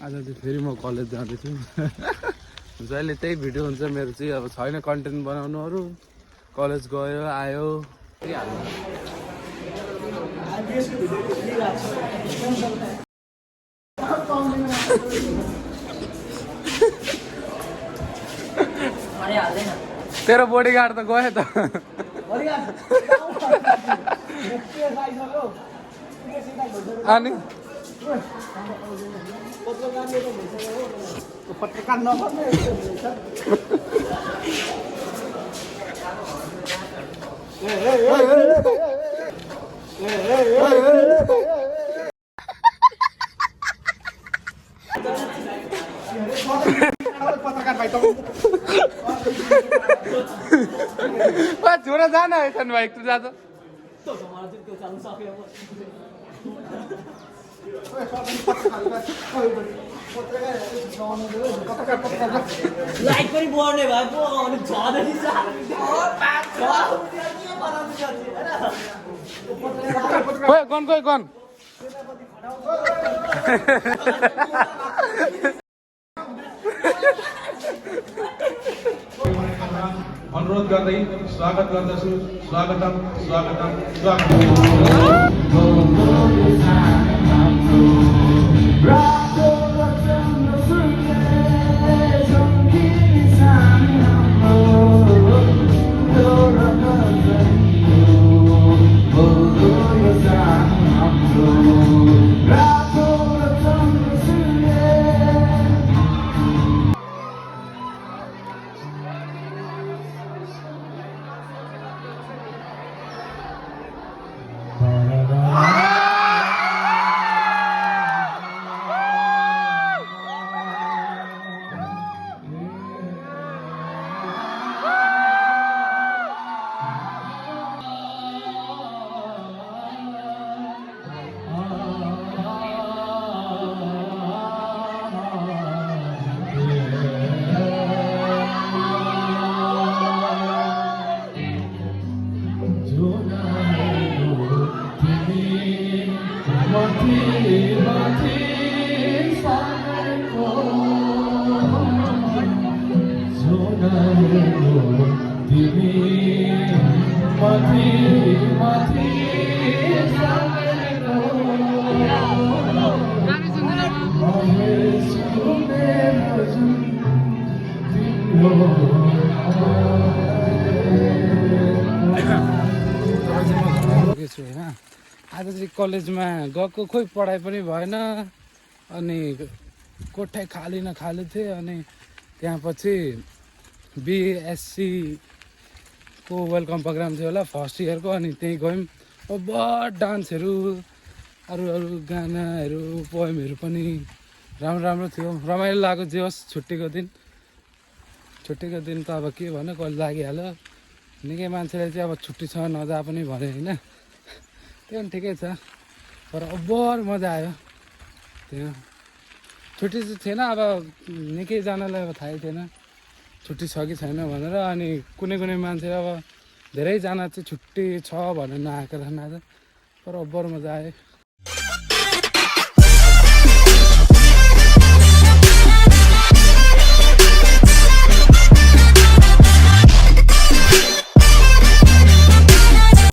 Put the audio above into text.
आज चाहिँ फेरि म कलेज जाँदैछु जहिले त्यही भिडियो हुन्छ मेरो चाहिँ अब छैन कन्टेन्ट बनाउनुहरू कलेज गयो आयो तेरो बडीगार्ड त गयो त अनि पत्रकार नभन्ने पत्रकार भाइ छोरा जान छन् भाइ तु जा त लाइट पनि बढ्ने भए पो अनि झर्दै गन कोही गन अनुरोध गर्दै स्वागत गर्दछु स्वागतम स्वागतम स्वागत आज चाहिँ कलेजमा गएको खोइ पढाइ पनि भएन अनि कोठै खाली न खाली थिएँ अनि त्यहाँ पछि बिएससी को वेलकम प्रोग्राम थियो होला फर्स्ट इयरको अनि त्यहीँ गयौँ बहुत डान्सहरू अरू अरू गानाहरू पोएमहरू पनि राम्रो राम्रो थियो रमाइलो लाग्यो जे होस् छुट्टीको दिन त अब के भन्नु कहिले लागिहाल्यो निकै मान्छेले चाहिँ अब छुट्टी छ नजा पनि भने होइन त्यो पनि ठिकै छ तर अब्बर मजा आयो त्यहाँ छुट्टी चाहिँ थिएन अब निकैजनालाई अब थाहै थिएन छुट्टी छ कि छैन भनेर अनि कुनै मान्छे अब धेरैजना चाहिँ छुट्टी छ भनेर नआएको रहेन आज तर अब्बर मजा आयो